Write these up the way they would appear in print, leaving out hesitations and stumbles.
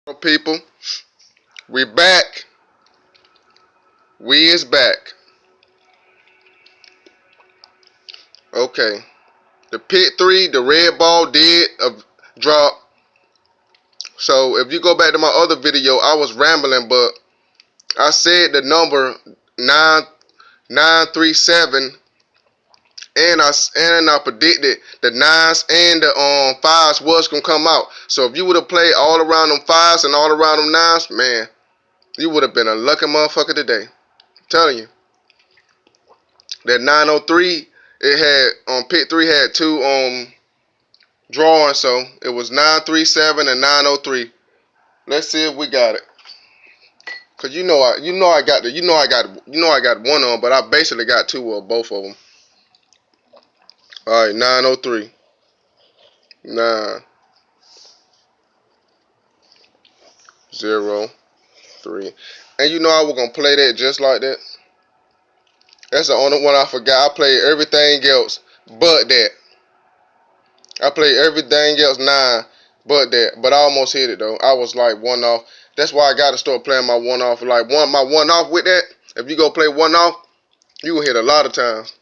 Hello, people, we back. We is back. Okay. The pit three, the red ball did drop. So if you go back to my other video, I was rambling, but I said the number 9937, and I predicted the nines and the fives was gonna come out. So if you would have played all around them fives and all around them nines, man, you would have been a lucky motherfucker today. I'm telling you. That 903, it had pit three had two drawing, so it was 937 and 903. Let's see if we got it. Cause I got one on, but I basically got two of both of them. All right, 903, 903, and I was gonna play that just like that. That's the only one I forgot. I played everything else but that. I played everything else nine but that. But I almost hit it though. I was like one off. That's why I gotta start playing my one off. Like my one off with that. If you go play one off, you will hit a lot of times.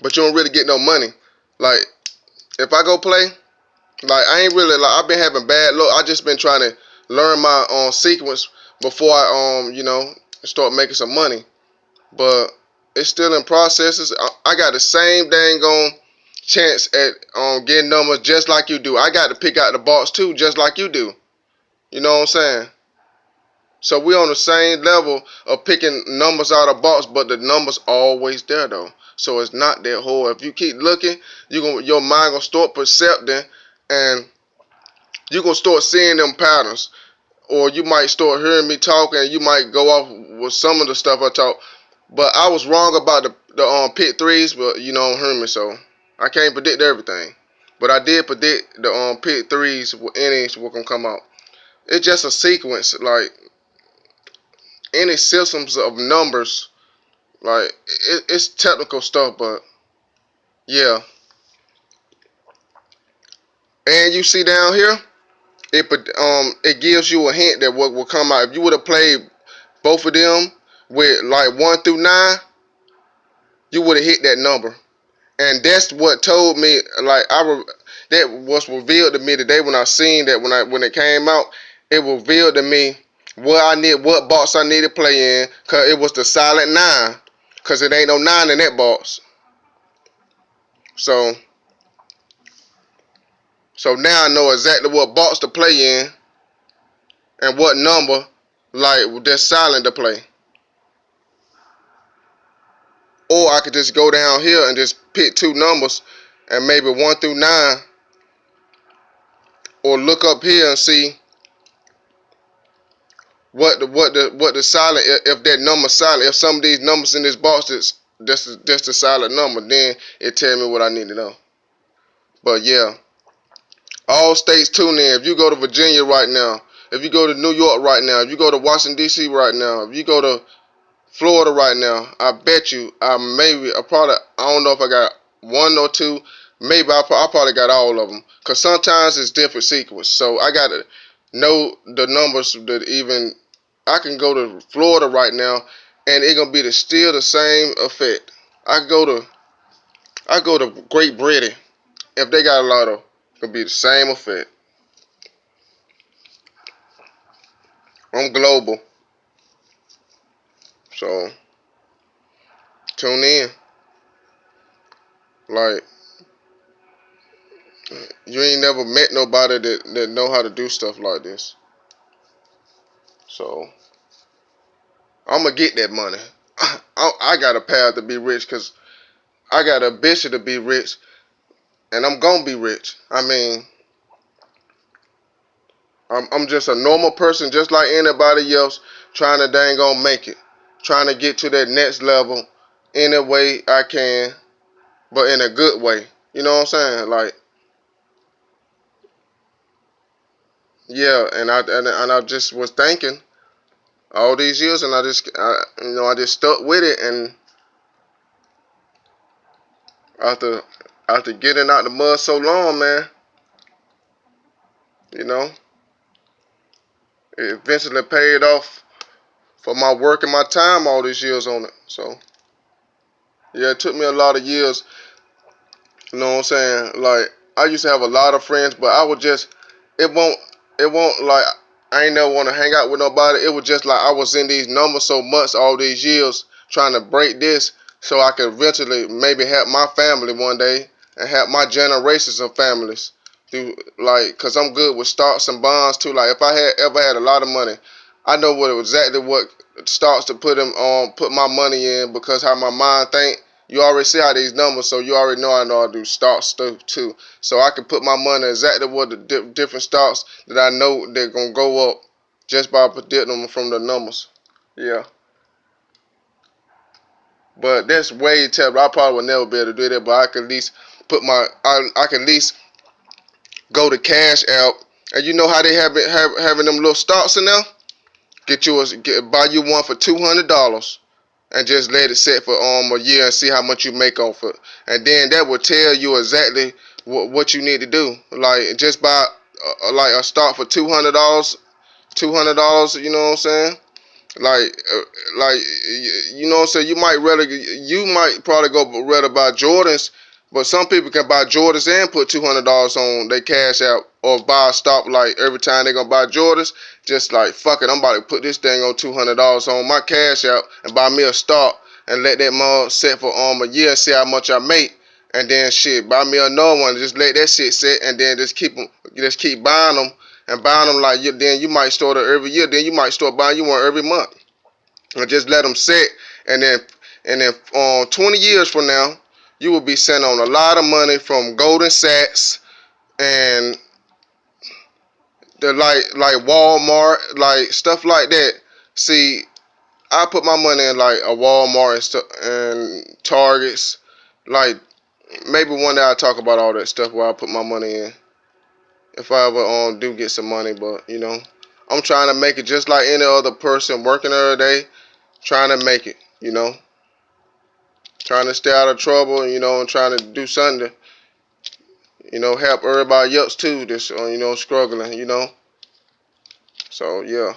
But you don't really get no money. Like if I go play, like I ain't really like I've been having bad luck. I just been trying to learn my sequence before I start making some money. But it's still in processes. I got the same dang on chance at getting numbers just like you do. I got to pick out the box too, just like you do. You know what I'm saying? So we on the same level of picking numbers out of box, but the numbers always there though. So it's not that hard. If you keep looking, your mind gonna start percepting, and you gonna start seeing them patterns. Or you might start hearing me talking, and you might go off with some of the stuff I talk. But I was wrong about the pit threes, but you don't hear me, so I can't predict everything. But I did predict the pit threes innings were gonna come out. It's just a sequence, like any systems of numbers. Like it's technical stuff, but yeah. And you see down here, it gives you a hint that what will come out. If you would have played both of them with like 1 through 9, you would have hit that number. And that's what told me, like that was revealed to me today when I seen that when it came out. It revealed to me what box I need to play in, cause it was the silent 9, cause it ain't no 9 in that box. So now I know exactly what box to play in and what number like that's silent to play. Or I could just go down here and just pick two numbers and maybe 1 through 9, or look up here and see what the silent, if that number silent, if some of these numbers in this box that's the silent number, then it tell me what I need to know. But yeah, all states tune in. If you go to Virginia right now, if you go to New York right now, if you go to Washington D.C. right now, if you go to Florida right now, I bet you I don't know if I got one or two, maybe I probably got all of them, because sometimes it's different sequence, so I gotta know the numbers that even I can go to Florida right now and it gonna be still the same effect. I go to Great Britain, if they got a lotto, it's gonna be the same effect. I'm global, so tune in. Like, you ain't never met nobody that know how to do stuff like this. So I'm gonna get that money. I got a path to be rich, because I got a ambition to be rich, and I'm gonna be rich. I mean, I'm just a normal person, just like anybody else, trying to dang on make it, trying to get to that next level any way I can, but in a good way. You know what I'm saying? Like, yeah, and I just was thinking all these years, and I just stuck with it, and after getting out the mud so long, man, you know, it eventually paid off for my work and my time all these years on it. So yeah, it took me a lot of years. You know what I'm saying? Like I used to have a lot of friends, but I would just it won't like I ain't never want to hang out with nobody. It was just like I was in these numbers so much all these years trying to break this so I could eventually maybe help my family one day and help my generations of families. Through, like, cause I'm good with stocks and bonds too. Like if I had ever had a lot of money, I know what stocks to put my money in because how my mind think. You already see how these numbers, so you already know I know I do stock stuff too. So I can put my money exactly what the different stocks that I know they're gonna go up just by predicting them from the numbers. Yeah, but that's way terrible. I probably would never be able to do that, but I can at least I can at least go to Cash App, and you know how they having them little stocks in there. Buy you one for $200 and just let it set for a year and see how much you make off it. And then that will tell you exactly what you need to do. Like just buy like a stock for $200, $200. You know what I'm saying? Like, you know what I'm saying? You might probably go rather buy Jordans, but some people can buy Jordans and put $200 on their cash out or buy a stock like every time they're gonna buy Jordans. Just like fuck it, I'm about to put this thing on $200 on my cash out and buy me a stock and let that mug set for a year and see how much I make. And then shit, buy me another one. Just let that shit sit, and then just keep buying them and buying them like you. Then you might start it every year. Then you might start buying you one every month, and just let them sit. And then 20 years from now, you will be sitting on a lot of money from Goldman Sachs and the like Walmart, like stuff like that. See, I put my money in like a Walmart and Targets, like. Maybe one day I'll talk about all that stuff where I put my money in. If I ever do get some money, but you know, I'm trying to make it just like any other person working every day, trying to make it, you know, trying to stay out of trouble, you know, and trying to do something to, you know, help everybody else too that's, you know, struggling, you know. So yeah.